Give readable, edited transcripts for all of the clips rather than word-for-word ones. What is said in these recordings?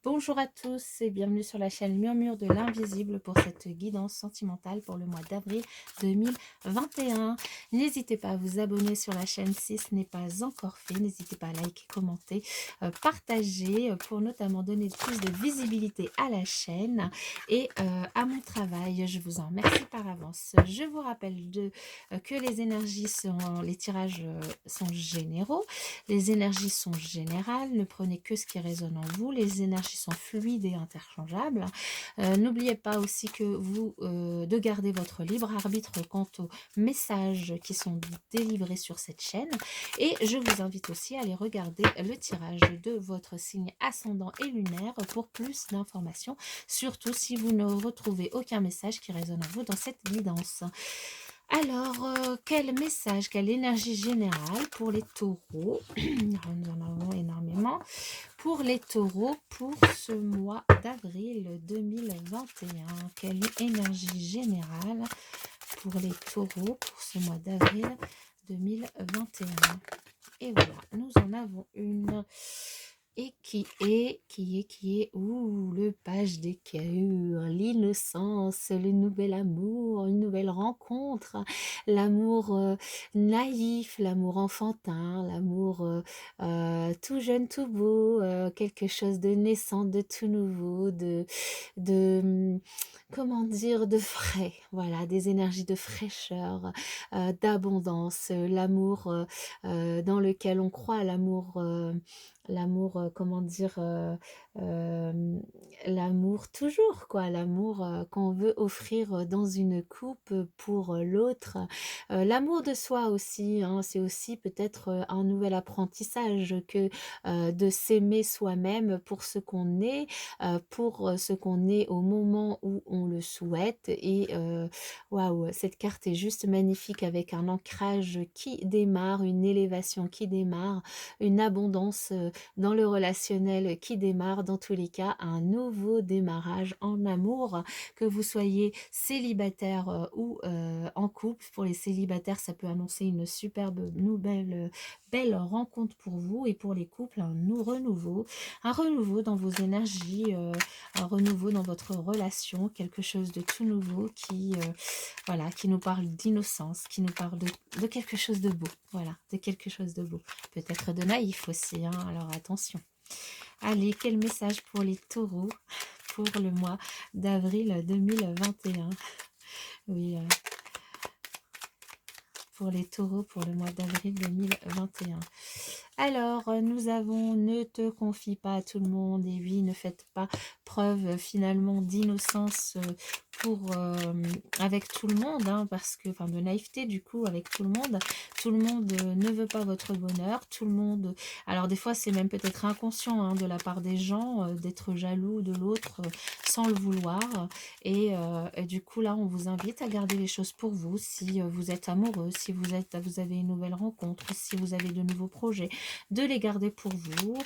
Bonjour à tous et bienvenue sur la chaîne Murmure de l'Invisible pour cette guidance sentimentale pour le mois d'avril 2021. N'hésitez pas à vous abonner sur la chaîne si ce n'est pas encore fait. N'hésitez pas à liker, commenter, partager pour notamment donner plus de visibilité à la chaîne et à mon travail. Je vous en remercie par avance. Je vous rappelle que les énergies les tirages sont généraux. Les énergies sont générales, ne prenez que ce qui résonne en vous. Les énergies sont fluides et interchangeables. N'oubliez pas aussi que de garder votre libre arbitre quant aux messages qui sont délivrés sur cette chaîne. Et je vous invite aussi à aller regarder le tirage de votre signe ascendant et lunaire pour plus d'informations, surtout si vous ne retrouvez aucun message qui résonne en vous dans cette guidance. Alors, quel message, quelle énergie générale pour les taureaux? Nous en avons énormément. Pour les taureaux, pour ce mois d'avril 2021, quelle énergie générale pour les taureaux pour ce mois d'avril 2021? Et voilà, nous en avons une. Et ouh, le page des cœurs, l'innocence, le nouvel amour, une nouvelle rencontre, l'amour naïf, l'amour enfantin, l'amour tout jeune, tout beau, quelque chose de naissant, de tout nouveau, comment dire, de frais, voilà, des énergies de fraîcheur, d'abondance, l'amour dans lequel on croit, l'amour, comment dire, l'amour toujours, quoi, l'amour qu'on veut offrir dans une coupe pour l'autre. L'amour de soi aussi, hein, c'est aussi peut-être un nouvel apprentissage que de s'aimer soi-même pour ce qu'on est, pour ce qu'on est au moment où on le souhaite. Et waouh, cette carte est juste magnifique avec un ancrage qui démarre, une élévation qui démarre, une abondance dans le relationnel qui démarre, dans tous les cas, un nouveau démarrage en amour, que vous soyez célibataire ou en couple. Pour les célibataires, ça peut annoncer une superbe nouvelle, belle rencontre pour vous, et pour les couples, un renouveau dans vos énergies, un renouveau dans votre relation, quelque chose de tout nouveau voilà, qui nous parle d'innocence, qui nous parle de quelque chose de beau, voilà, de quelque chose de beau. Peut-être de naïf aussi, hein, alors attention. Allez, quel message pour les taureaux pour le mois d'avril 2021? Oui, pour les taureaux pour le mois d'avril 2021. Alors, nous avons ne te confie pas à tout le monde, et oui, ne faites pas preuve finalement d'innocence avec tout le monde, hein, parce que, enfin, de naïveté du coup avec tout le monde. Tout le monde ne veut pas votre bonheur, tout le monde. Alors des fois, c'est même peut-être inconscient, hein, de la part des gens d'être jaloux de l'autre sans le vouloir. Et du coup, là, on vous invite à garder les choses pour vous. Si vous êtes amoureux, si vous avez une nouvelle rencontre, si vous avez de nouveaux projets, de les garder pour vous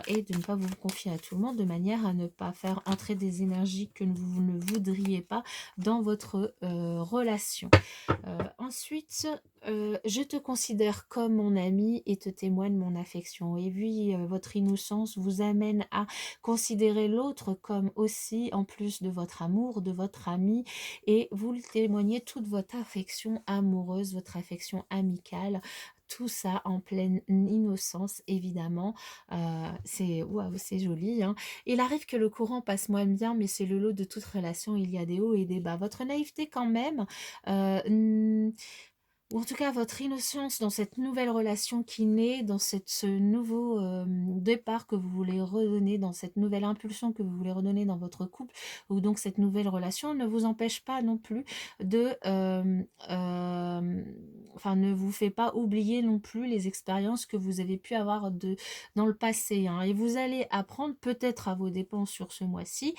et de ne pas vous confier à tout le monde, de manière à ne pas faire entrer des énergies que vous ne voudriez pas dans votre relation. Ensuite, je te considère comme mon ami et te témoigne mon affection. Et oui, votre innocence vous amène à considérer l'autre comme aussi, en plus de votre amour, de votre ami, et vous le témoignez toute votre affection amoureuse, votre affection amicale, tout ça en pleine innocence, évidemment. C'est waouh, c'est joli, hein. Il arrive que le courant passe moins bien, mais c'est le lot de toute relation. Il y a des hauts et des bas. Votre naïveté, quand même, ou en tout cas votre innocence dans cette nouvelle relation qui naît, dans ce nouveau départ que vous voulez redonner, dans cette nouvelle impulsion que vous voulez redonner dans votre couple, ou donc cette nouvelle relation, ne vous empêche pas non plus enfin, ne vous fait pas oublier non plus les expériences que vous avez pu avoir dans le passé, hein. Et vous allez apprendre, peut-être à vos dépens sur ce mois-ci,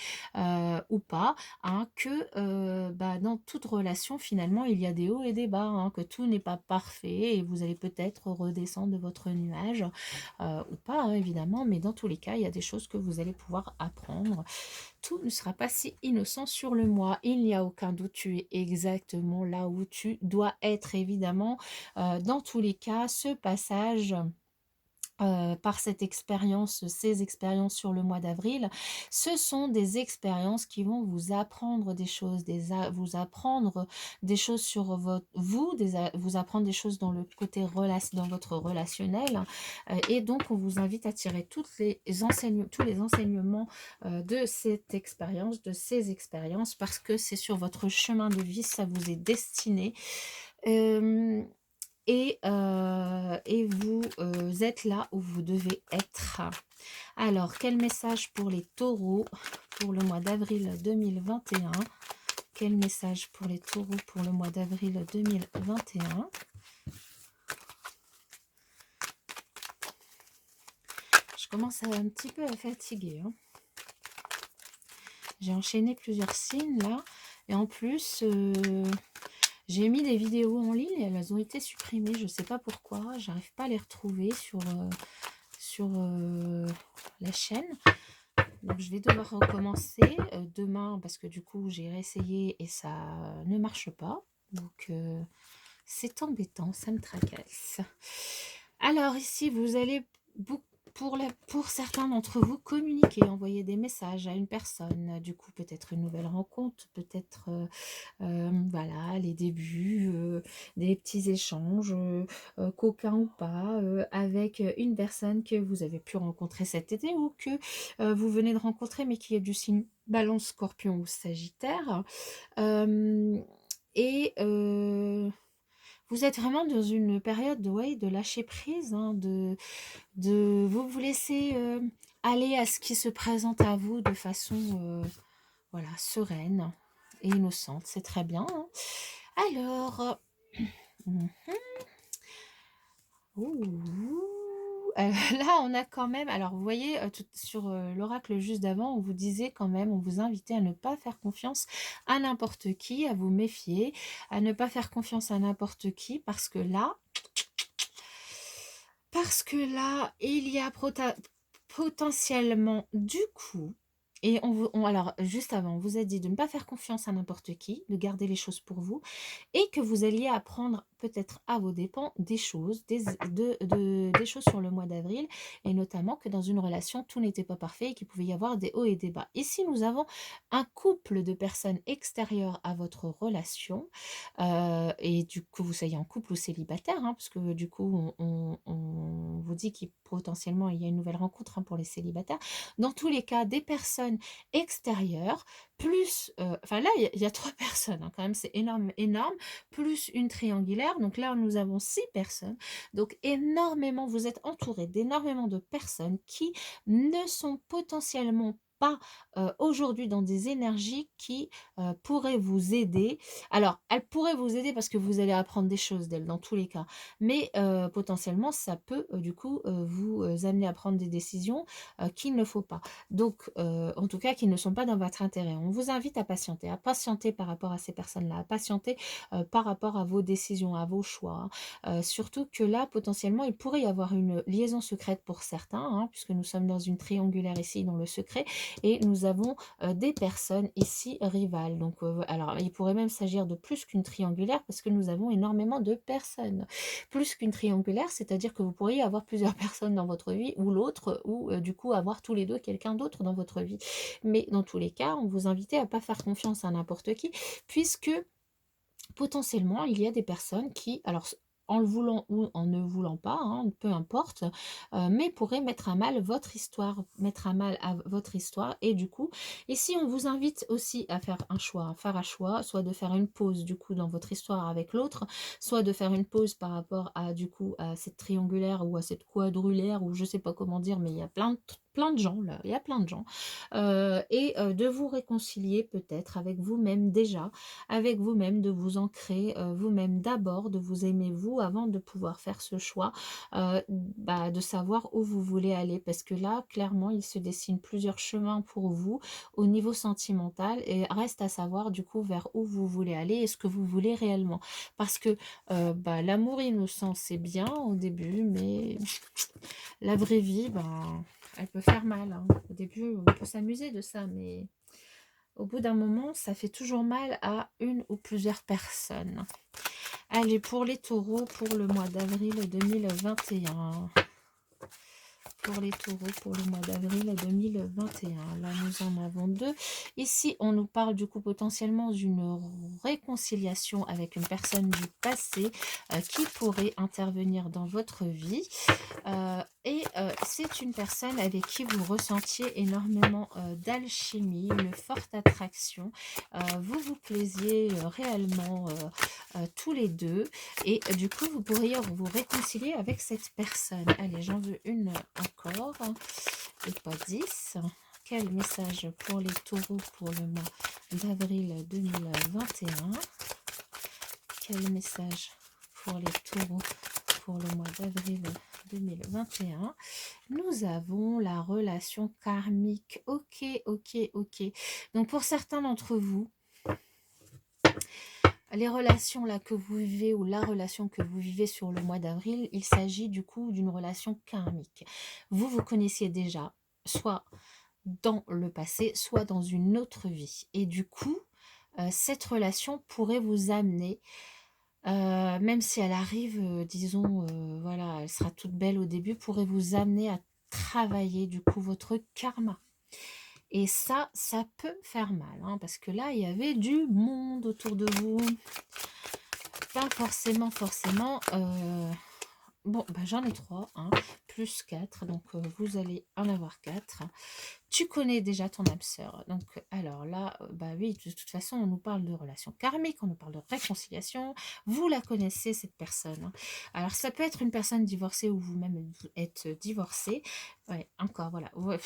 ou pas, hein, que dans toute relation, finalement, il y a des hauts et des bas, hein, que tout n'est pas parfait, et vous allez peut-être redescendre de votre nuage, ou pas, hein, évidemment, mais dans tous les cas, il y a des choses que vous allez pouvoir apprendre. Tout ne sera pas si innocent sur le mois. Il n'y a aucun doute, tu es exactement là où tu dois être, évidemment. Dans tous les cas, ce passage par cette expérience, ces expériences sur le mois d'avril, ce sont des expériences qui vont vous apprendre des choses, vous apprendre des choses sur vous apprendre des choses dans le côté dans votre relationnel. Et donc, on vous invite à tirer tous les enseignements de cette expérience, de ces expériences, parce que c'est sur votre chemin de vie, ça vous est destiné. Euh, et vous êtes là où vous devez être. Alors, quel message pour les taureaux pour le mois d'avril 2021? Quel message pour les taureaux pour le mois d'avril 2021? Je commence un petit peu à fatiguer. Hein. J'ai enchaîné plusieurs signes là. Et en plus, j'ai mis des vidéos en ligne et elles ont été supprimées. Je ne sais pas pourquoi. J'arrive pas à les retrouver sur la chaîne. Donc je vais devoir recommencer demain parce que du coup j'ai réessayé et ça ne marche pas. Donc c'est embêtant, ça me tracasse. Alors ici vous allez pour certains d'entre vous communiquer, envoyer des messages à une personne. Du coup peut-être une nouvelle rencontre, peut-être voilà, les débuts, des petits échanges, coquins ou pas, avec une personne que vous avez pu rencontrer cet été ou que vous venez de rencontrer, mais qui est du signe Balance, Scorpion ou Sagittaire. Et vous êtes vraiment dans une période de lâcher prise, hein, de vous laisser aller à ce qui se présente à vous de façon voilà, sereine et innocente. C'est très bien. Hein. Alors, là, on a quand même... Alors, vous voyez, sur l'oracle juste d'avant, on vous disait quand même, on vous invitait à ne pas faire confiance à n'importe qui, à vous méfier, à ne pas faire confiance à n'importe qui, parce que là, il y a potentiellement du coup... Et alors, juste avant, on vous a dit de ne pas faire confiance à n'importe qui, de garder les choses pour vous, et que vous alliez apprendre peut-être à vos dépens des choses, des choses sur le mois d'avril, et notamment que dans une relation, tout n'était pas parfait et qu'il pouvait y avoir des hauts et des bas. Ici, nous avons un couple de personnes extérieures à votre relation, et du coup, vous soyez en couple ou célibataire, hein, parce que du coup, on vous dit qu'il potentiellement il y a une nouvelle rencontre hein, pour les célibataires. Dans tous les cas, des personnes extérieures, plus, enfin là, il y a 3 personnes, hein, quand même, c'est énorme, énorme, plus une triangulaire. Donc là, nous avons 6 personnes. Donc énormément, vous êtes entouré d'énormément de personnes qui ne sont potentiellement pas aujourd'hui dans des énergies qui pourraient vous aider. Alors, elles pourraient vous aider parce que vous allez apprendre des choses d'elles dans tous les cas. Mais potentiellement, ça peut du coup vous amener à prendre des décisions qu'il ne faut pas. Donc, en tout cas, qui ne sont pas dans votre intérêt. On vous invite à patienter par rapport à ces personnes-là, à patienter par rapport à vos décisions, à vos choix. Hein. Surtout que là, potentiellement, il pourrait y avoir une liaison secrète pour certains, hein, puisque nous sommes dans une triangulaire ici, dans le secret, et nous avons des personnes ici rivales. Donc, alors, il pourrait même s'agir de plus qu'une triangulaire, parce que nous avons énormément de personnes. Plus qu'une triangulaire, c'est-à-dire que vous pourriez avoir plusieurs personnes dans votre vie, ou l'autre, ou du coup avoir tous les deux quelqu'un d'autre dans votre vie. Mais dans tous les cas, on vous invitait à ne pas faire confiance à n'importe qui, puisque potentiellement, il y a des personnes qui, alors en le voulant ou en ne voulant pas, hein, peu importe, mais pourraient mettre à mal votre histoire, et du coup, ici on vous invite aussi à faire un choix, soit de faire une pause du coup dans votre histoire avec l'autre, soit de faire une pause par rapport à du coup à cette triangulaire ou à cette quadrulaire, ou je sais pas comment dire, mais il y a plein de gens là, il y a plein de gens, et de vous réconcilier peut-être avec vous-même déjà, avec vous-même, de vous ancrer vous-même d'abord, de vous aimer vous avant de pouvoir faire ce choix, de savoir où vous voulez aller. Parce que là, clairement, il se dessine plusieurs chemins pour vous au niveau sentimental et reste à savoir du coup vers où vous voulez aller et ce que vous voulez réellement. Parce que l'amour innocent, c'est bien au début, mais la vraie vie, elle peut faire mal. Hein. Au début, on peut s'amuser de ça, mais... Au bout d'un moment, ça fait toujours mal à une ou plusieurs personnes. Allez, pour les taureaux, pour le mois d'avril 2021. pour les taureaux pour le mois d'avril 2021. Là, nous en avons deux. Ici, on nous parle du coup potentiellement d'une réconciliation avec une personne du passé qui pourrait intervenir dans votre vie. C'est une personne avec qui vous ressentiez énormément d'alchimie, une forte attraction. Vous vous plaisiez réellement tous les deux. Et du coup, vous pourriez vous réconcilier avec cette personne. Allez, j'en veux une encore. Et pas 10. Quel message pour les taureaux pour le mois d'avril 2021? Quel message pour les taureaux pour le mois d'avril 2021? Nous avons la relation karmique. Ok, ok, ok. Donc pour certains d'entre vous, les relations là que vous vivez ou la relation que vous vivez sur le mois d'avril, il s'agit du coup d'une relation karmique. Vous vous connaissiez déjà, soit dans le passé, soit dans une autre vie. Et du coup, cette relation pourrait vous amener, même si elle arrive, disons, voilà, elle sera toute belle au début, pourrait vous amener à travailler du coup votre karma. Et ça peut faire mal, hein, parce que là, il y avait du monde autour de vous. Pas forcément. Bon, bah, j'en ai 3, hein, plus 4, donc vous allez en avoir 4. Tu connais déjà ton âme sœur. Donc, alors là, bah oui, de toute façon, on nous parle de relations karmiques, on nous parle de réconciliation. Vous la connaissez, cette personne, hein. Alors, ça peut être une personne divorcée ou vous-même êtes divorcé. Ouais, encore, voilà. Ouais,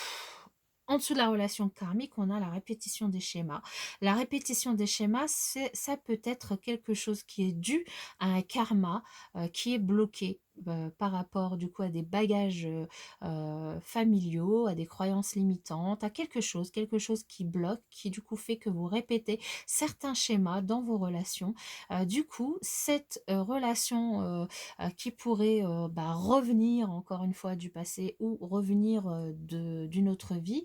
en dessous de la relation karmique, on a la répétition des schémas. La répétition des schémas, ça peut être quelque chose qui est dû à un karma qui est bloqué par rapport du coup à des bagages familiaux, à des croyances limitantes, à quelque chose qui bloque, qui du coup fait que vous répétez certains schémas dans vos relations. Du coup, cette relation qui pourrait revenir encore une fois du passé ou revenir d'une autre vie,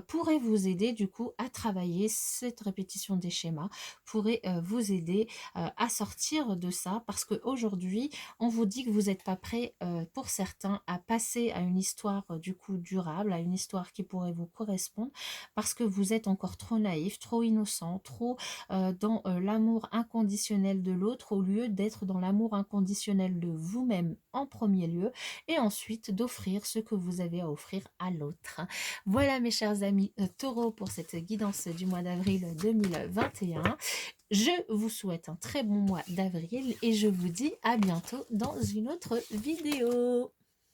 pourrait vous aider du coup à travailler cette répétition des schémas, pourrait vous aider à sortir de ça, parce qu'aujourd'hui, on vous dit que vous n'êtes pas prêt, pour certains, à passer à une histoire du coup durable, à une histoire qui pourrait vous correspondre, parce que vous êtes encore trop naïf, trop innocent, trop dans l'amour inconditionnel de l'autre, au lieu d'être dans l'amour inconditionnel de vous-même en premier lieu, et ensuite d'offrir ce que vous avez à offrir à l'autre. Voilà mes chers amis taureaux pour cette guidance du mois d'avril 2021. Je vous souhaite un très bon mois d'avril et je vous dis à bientôt dans une autre vidéo.